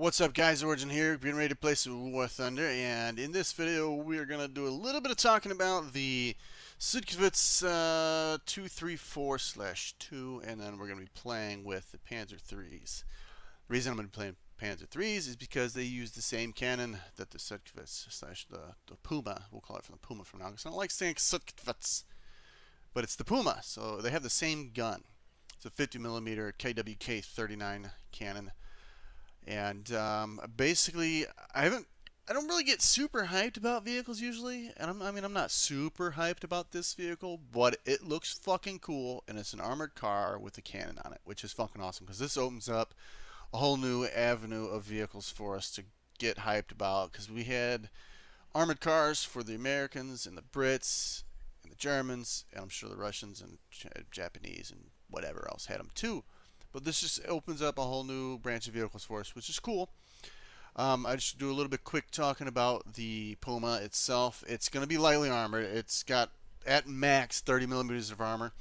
What's up, guys? Origin here, getting ready to play some WarThunder, and in this video we are going to do a little bit of talking about the Sd.Kfz 234/2, and then we're going to be playing with the Panzer IIIs. The reason I'm going to be playing Panzer IIIs is because they use the same cannon that the Sd.Kfz the Puma, we'll call it from the Puma from now, because I don't like saying Sd.Kfz, but it's the Puma, so they have the same gun. It's a 50mm KWK-39 cannon. And basically, I don't really get super hyped about vehicles usually, and I'm not super hyped about this vehicle, but it looks fucking cool, and it's an armored car with a cannon on it, which is fucking awesome because this opens up a whole new avenue of vehicles for us to get hyped about. Because we had armored cars for the Americans and the Brits and the Germans, and I'm sure the Russians and Japanese and whatever else had them too. But this just opens up a whole new branch of vehicles for us, which is cool. I just do a little bit quick talking about the Puma itself. It's going to be lightly armored. It's got at max 30mm of armor.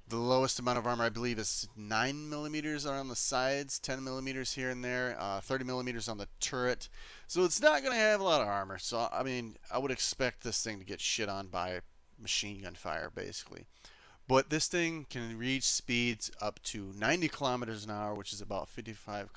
The lowest amount of armor, I believe, is 9mm on the sides, 10mm here and there, 30mm on the turret. So it's not going to have a lot of armor. So, I mean, I would expect this thing to get shit on by machine gun fire, basically. But this thing can reach speeds up to 90 kilometers an hour, which is about 55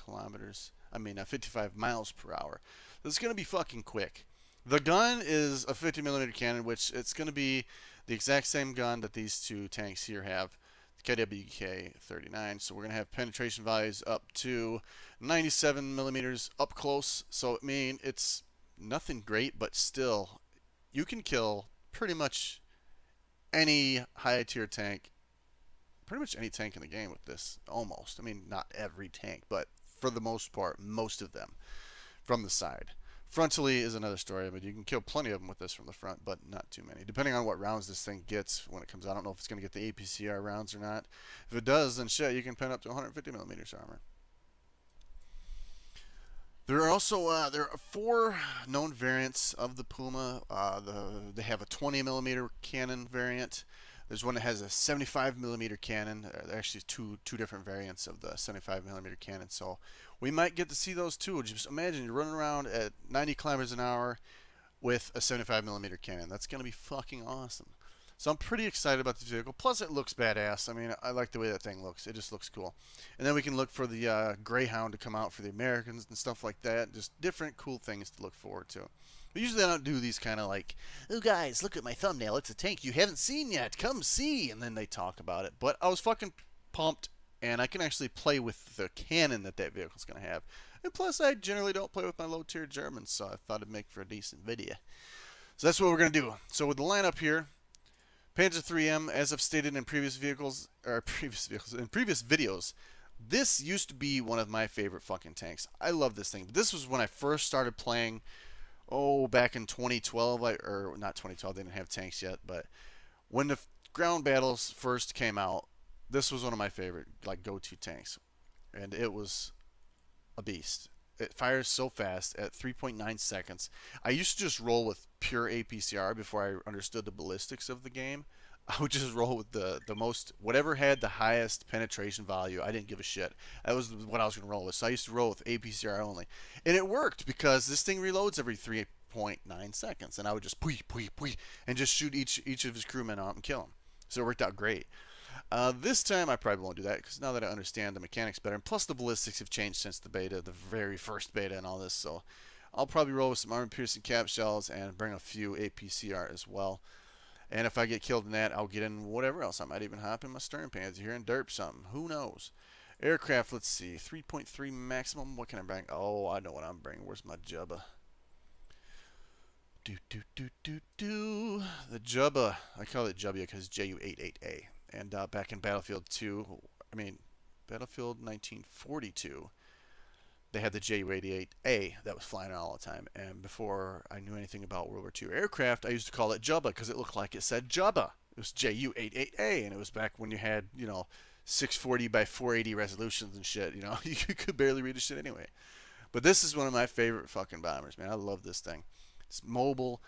miles per hour. So it's going to be fucking quick. The gun is a 50mm cannon, which it's going to be the exact same gun that these two tanks here have, the KWK-39. So we're going to have penetration values up to 97mm up close. So I mean, it's nothing great, but still, you can kill pretty much any high tier tank, pretty much any tank in the game with this, almost. I mean, not every tank, but for the most part, most of them from the side. Frontally is another story. I mean, you can kill plenty of them with this from the front, but not too many. Depending on what rounds this thing gets when it comes out. I don't know if it's going to get the APCR rounds or not. If it does, then shit, you can pen up to 150mm armor. There are also there are 4 known variants of the Puma. They have a 20mm cannon variant. There's one that has a 75mm cannon. There are actually two different variants of the 75mm cannon. So we might get to see those too. Just imagine you're running around at 90 kilometers an hour with a 75mm cannon. That's gonna be fucking awesome. So I'm pretty excited about this vehicle. Plus, it looks badass. I mean, I like the way that thing looks. It just looks cool. And then we can look for the Greyhound to come out for the Americans and stuff like that. Just different cool things to look forward to. But usually I don't do these kind of like, oh guys, look at my thumbnail. It's a tank you haven't seen yet. Come see. And then they talk about it. But I was fucking pumped. And I can actually play with the cannon that vehicle's going to have. And plus, I generally don't play with my low-tier Germans. So I thought it'd make for a decent video. So that's what we're going to do. So with the lineup here, Panzer IIIM, as I've stated in previous videos, this used to be one of my favorite fucking tanks. I love this thing. But this was when I first started playing, back in 2012, or not 2012, they didn't have tanks yet, but when the ground battles first came out, this was one of my favorite, like, go-to tanks. And it was a beast. It fires so fast at 3.9 seconds. I used to just roll with pure APCR before I understood the ballistics of the game. I would just roll with the most, whatever had the highest penetration value. I didn't give a shit. That was what I was going to roll with. So I used to roll with APCR only. And it worked because this thing reloads every 3.9 seconds. And I would just and just shoot each of his crewmen out and kill them. So it worked out great. This time I probably won't do that because now that I understand the mechanics better, and plus the ballistics have changed since the beta, the very first beta and all this, so I'll probably roll with some armor-piercing cap shells and bring a few APCR as well. And if I get killed in that, I'll get in whatever else. I might even hop in my stern panzer here and derp something. Who knows? Aircraft, let's see. 3.3 maximum. What can I bring? Oh, I know what I'm bringing. Where's my Jubba? The Jubba. I call it Jubba because JU-88A. And back in Battlefield 1942, they had the JU-88A that was flying all the time. And before I knew anything about World War II aircraft, I used to call it Jubba because it looked like it said Jubba. It was JU-88A, and it was back when you had, 640 by 480 resolutions and shit. You could barely read the shit anyway. But this is one of my favorite fucking bombers, man. I love this thing. It's mobile.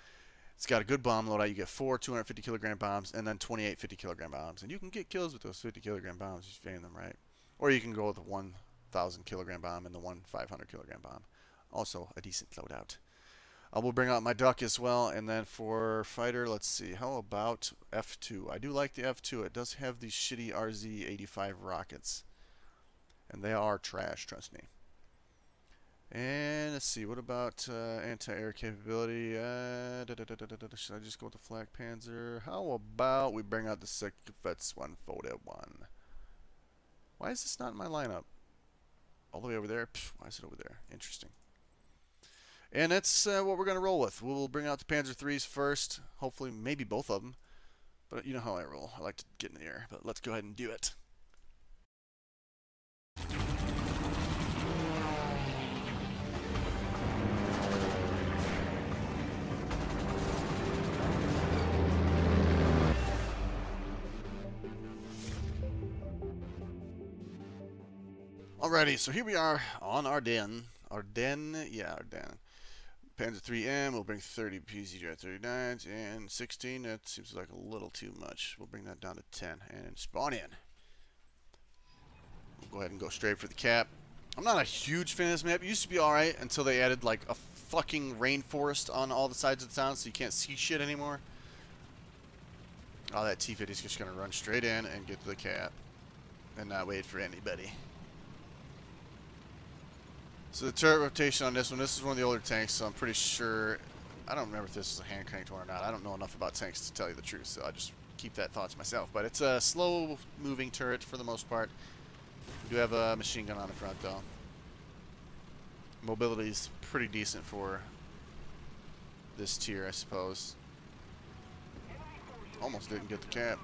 It's got a good bomb loadout. You get 4 250-kilogram bombs and then 28 50-kilogram bombs. And you can get kills with those 50-kilogram bombs if you aim them right. Or you can go with one 1,000 kilogram bomb and the one 500 kilogram bomb. Also a decent loadout. I will bring out my duck as well, and then for fighter, let's see, how about F2? I do like the F2. It does have these shitty RZ-85 rockets, and they are trash, trust me. And let's see, what about anti-air capability? Should I just go with the Flak Panzer? How about we bring out the Sd.Kfz 141? Why is this not in my lineup? All the way over there? Pfft, why is it over there? Interesting. And that's what we're going to roll with. We'll bring out the Panzer IIIs first. Hopefully, maybe both of them. But you know how I roll. I like to get in the air. But let's go ahead and do it. Alrighty, so here we are on Ardennes. Ardennes. Panzer 3M, we'll bring 30 PZJ-39s, and 16, that seems like a little too much. We'll bring that down to 10, and spawn in. We'll go ahead and go straight for the cap. I'm not a huge fan of this map. It used to be alright until they added like a fucking rainforest on all the sides of the town, so you can't see shit anymore. Oh, that T-50 is just going to run straight in and get to the cap, and not wait for anybody. So the turret rotation on this is one of the older tanks, so I'm pretty sure, I don't remember if this is a hand cranked one or not. I don't know enough about tanks to tell you the truth, so I'll just keep that thought to myself. But it's a slow moving turret for the most part. We do have a machine gun on the front though. Mobility is pretty decent for this tier, I suppose. Almost didn't get the cap.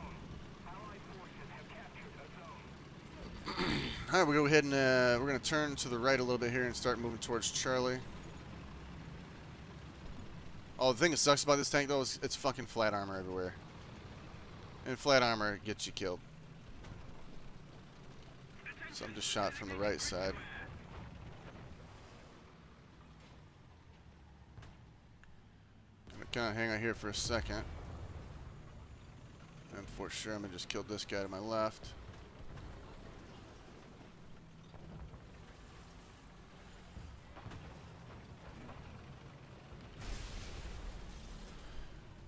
Alright, we'll go ahead and we're going to turn to the right a little bit here and start moving towards Charlie. Oh, the thing that sucks about this tank, though, is it's fucking flat armor everywhere. And flat armor gets you killed. So I'm just shot from the right side. Gonna kind of hang out here for a second. And for sure, I'm going to just kill this guy to my left.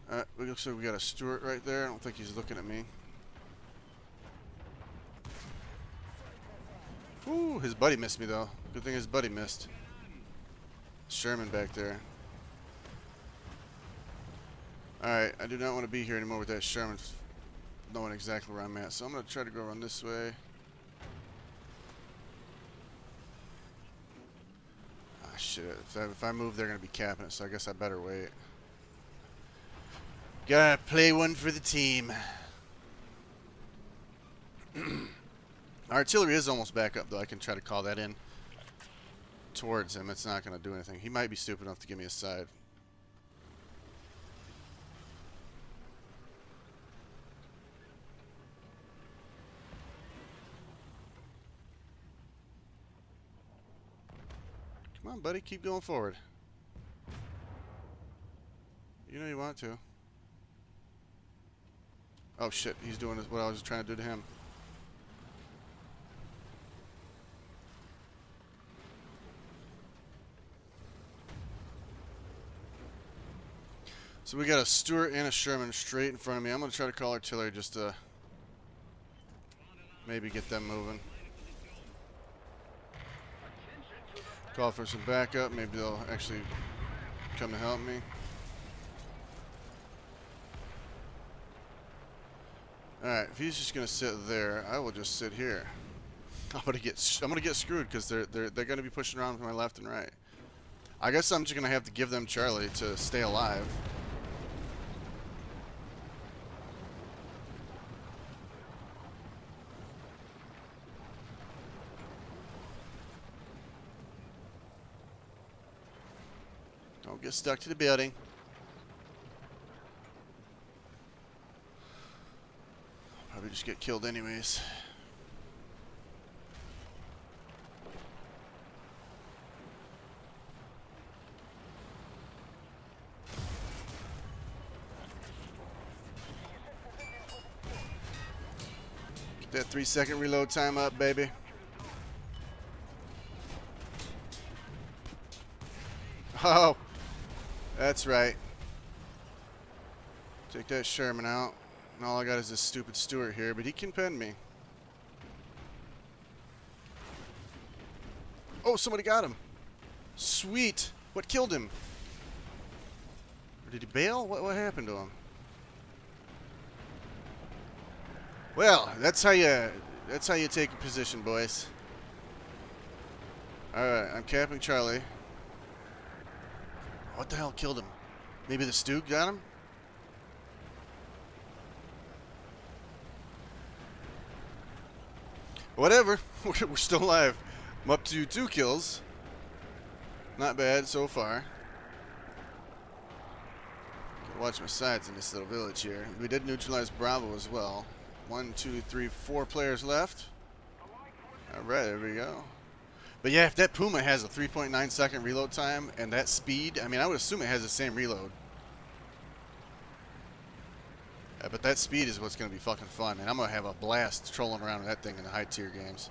Alright, looks like we got a Stuart right there. I don't think he's looking at me. Ooh, his buddy missed me though. Good thing his buddy missed. Sherman back there. Alright, I do not want to be here anymore with that Sherman knowing exactly where I'm at. So I'm going to try to go around this way. Ah, shit. If I move, they're going to be capping it, so I guess I better wait. Gotta play one for the team. Artillery is almost back up, though. I can try to call that in towards him. It's not going to do anything. He might be stupid enough to give me a side. Come on, buddy. Keep going forward. You know you want to. Oh shit, he's doing what I was trying to do to him. So we got a Stuart and a Sherman straight in front of me. I'm going to try to call artillery just to maybe get them moving. Call for some backup. Maybe they'll actually come to help me. Alright, if he's just gonna sit there, I will just sit here. I'm gonna get screwed because they're gonna be pushing around to my left and right. I guess I'm just gonna have to give them Charlie to stay alive. Don't get stuck to the building. Probably just get killed anyways. Get that 3-second reload time up, baby. Oh, that's right. Take that Sherman out. And all I got is this stupid Stewart here, but he can pen me. Oh, somebody got him. Sweet. What killed him? Or did he bail? What happened to him? Well, that's how you take a position, boys. Alright, I'm capping Charlie. What the hell killed him? Maybe the Stu got him? Whatever. We're still alive. I'm up to 2 kills. Not bad so far. Gotta watch my sides in this little village here. We did neutralize Bravo as well. 1, 2, 3, 4 players left. Alright, there we go. But yeah, if that Puma has a 3.9 second reload time and that speed, I mean, I would assume it has the same reload. But that speed is what's going to be fucking fun, and I'm going to have a blast trolling around with that thing in the high tier games.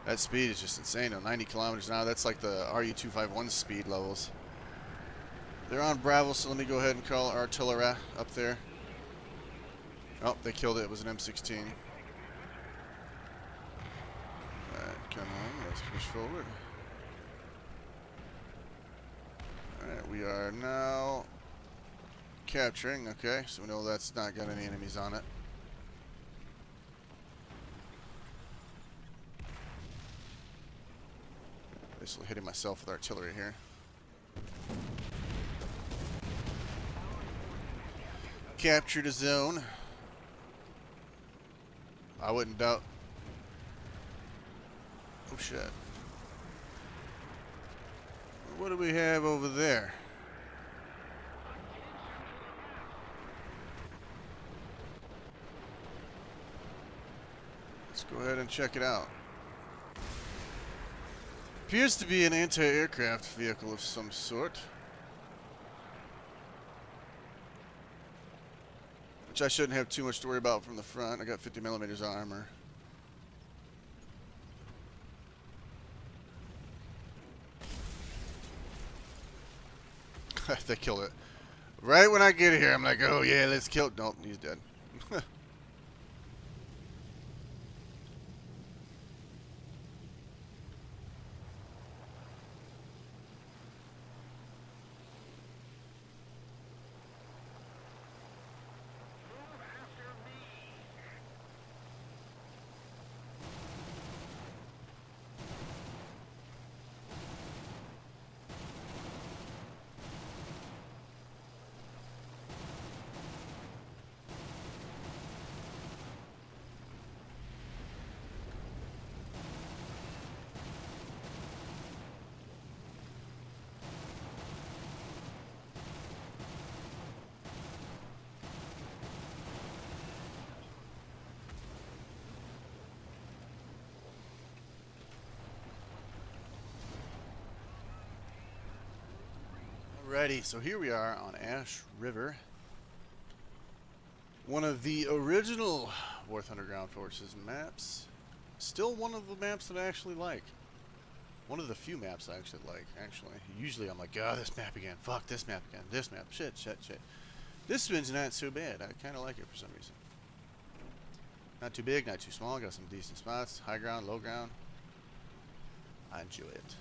That speed is just insane, though. 90 kilometers an hour, that's like the RU-251 speed levels. They're on Bravo, so let me go ahead and call artillery up there. Oh, they killed it. It was an M16. Alright, come on. Let's push forward. Alright, we are now capturing. Okay, so we know that's not got any enemies on it. Basically hitting myself with artillery here. Captured a zone. I wouldn't doubt. Oh shit. What do we have over there? Let's go ahead and check it out. Appears to be an anti-aircraft vehicle of some sort. Which I shouldn't have too much to worry about from the front. I got 50mm armor. They killed it. Right when I get here, I'm like, oh yeah, let's kill it. Nope, he's dead. Alrighty, so here we are on Ash River. One of the original WarThunder Ground Forces maps. Still one of the maps that I actually like. One of the few maps I actually like, actually. Usually I'm like, oh, this map again. Fuck, this map again. This map. Shit. This one's not so bad. I kind of like it for some reason. Not too big, not too small. Got some decent spots. High ground, low ground. I enjoy it.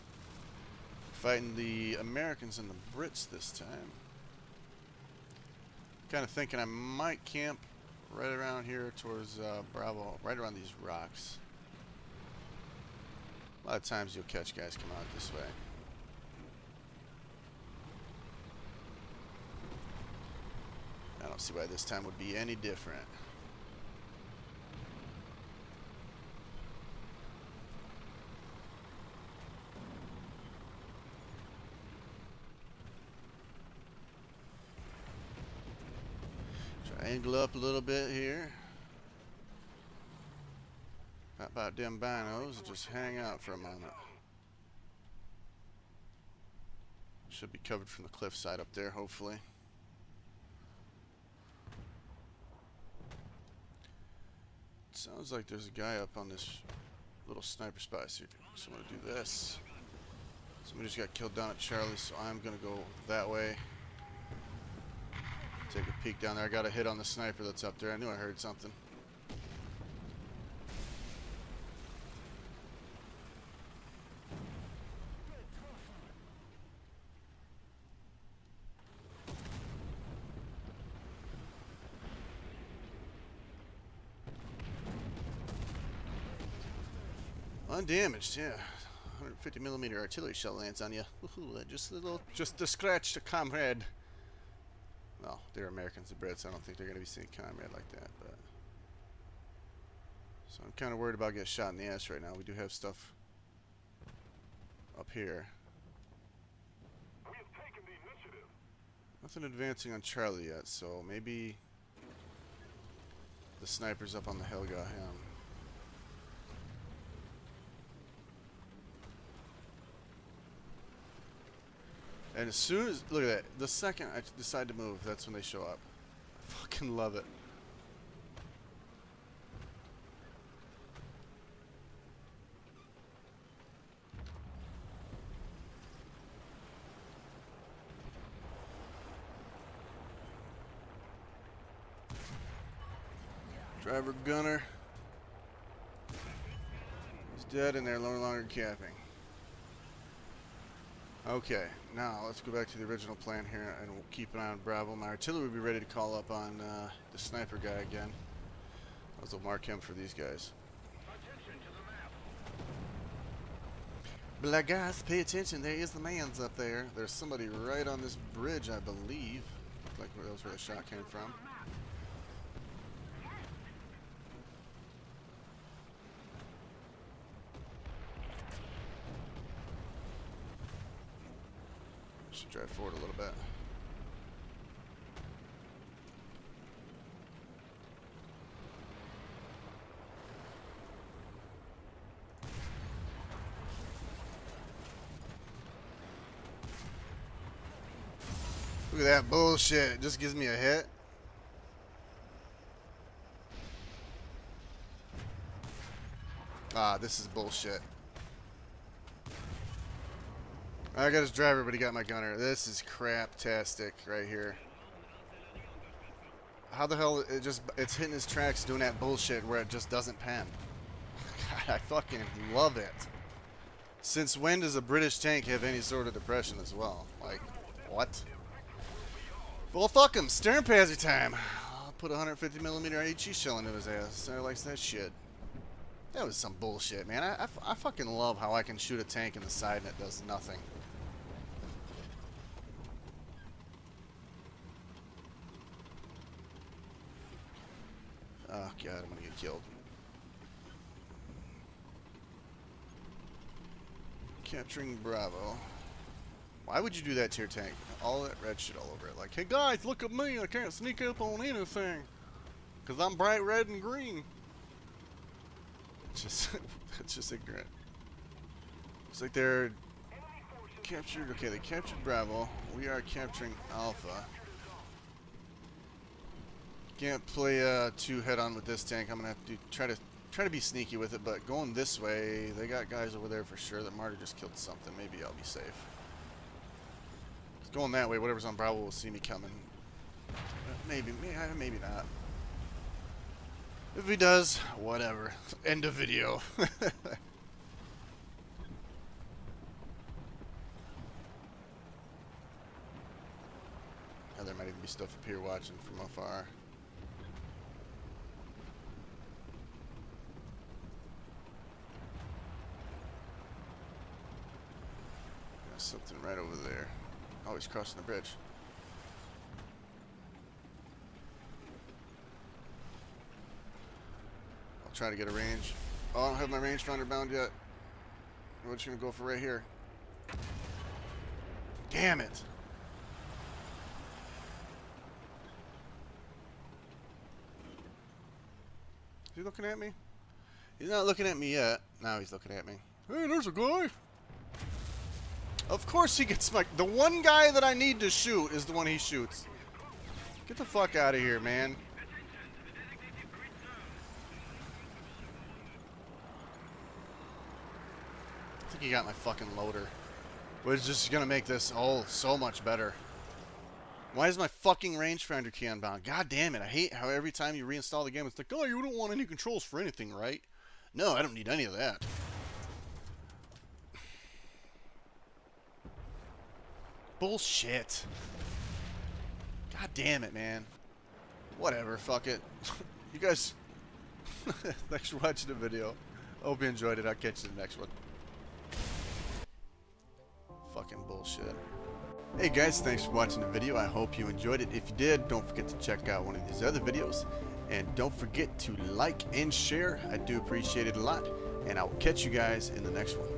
Fighting the Americans and the Brits this time. Kind of thinking I might camp right around here towards Bravo, right around these rocks. A lot of times you'll catch guys come out this way. I don't see why this time would be any different. Angle up a little bit here. Not about them binos, just hang out for a moment. Should be covered from the cliffside up there, hopefully. Sounds like there's a guy up on this little sniper spot. So I'm gonna do this. Somebody just got killed down at Charlie, so I'm gonna go that way. Take a peek down there. I got a hit on the sniper that's up there. I knew I heard something. Undamaged, yeah. 150mm artillery shell lands on you. Woohoo, just to scratch the comrade. Well, they're Americans and Brits, so I don't think they're going to be saying comrade like that, but... So I'm kind of worried about getting shot in the ass right now. We do have stuff up here. We have taken the initiative. Nothing advancing on Charlie yet, so maybe the sniper's up on the hill got him. And as soon as, look at that, the second I decide to move, that's when they show up. I fucking love it. Driver gunner. He's dead and they're no longer capping. Okay, now let's go back to the original plan here and we'll keep an eye on Bravo. My artillery will be ready to call up on the sniper guy again. I'll mark him for these guys. But guys, pay attention, there is the man's up there. There's somebody right on this bridge, I believe. Like that was where the shot came from. Should drive forward a little bit. Look at that bullshit. It just gives me a hit. Ah, this is bullshit. I got his driver, but he got my gunner. This is crap-tastic right here. How the hell it's hitting his tracks doing that bullshit where it just doesn't pen. God, I fucking love it. Since when does a British tank have any sort of depression as well? Like, what? Well, fuck him. Stern Pazzy time. I'll put a 150mm HE shell into his ass. Sarah likes that shit. That was some bullshit, man. I fucking love how I can shoot a tank in the side and it does nothing. Oh god, I'm gonna get killed. Capturing Bravo. Why would you do that to your tank? All that red shit all over it. Like, hey guys, look at me. I can't sneak up on anything. Because I'm bright red and green. It's just ignorant. Looks like they're captured. Okay, they captured Bravo. We are capturing Alpha. Can't play two head-on with this tank. I'm gonna have to try to be sneaky with it. But going this way, they got guys over there for sure. That Marty just killed something. Maybe I'll be safe. Going that way, whatever's on Bravo will see me coming. Maybe not. If he does, whatever. End of video. Yeah, there might even be stuff up here watching from afar. There's something right over there. Oh, he's crossing the bridge. I'll try to get a range. Oh, I don't have my rangefinder bound yet. We're just gonna go for right here. Damn it! Is he looking at me? He's not looking at me yet. Now he's looking at me. Hey, there's a guy! Of course he gets the one guy that I need to shoot is the one he shoots. Get the fuck out of here, man. I think he got my fucking loader. Which is just gonna make this all so much better. Why is my fucking rangefinder key unbound? God damn it, I hate how every time you reinstall the game, it's like, oh, you don't want any controls for anything, right? No, I don't need any of that. Bullshit. God damn it, man. Whatever, fuck it. You guys, thanks for watching the video. Hope you enjoyed it. I'll catch you in the next one. Fucking bullshit. Hey guys, thanks for watching the video. I hope you enjoyed it. If you did, don't forget to check out one of these other videos. And don't forget to like and share. I do appreciate it a lot. And I will catch you guys in the next one.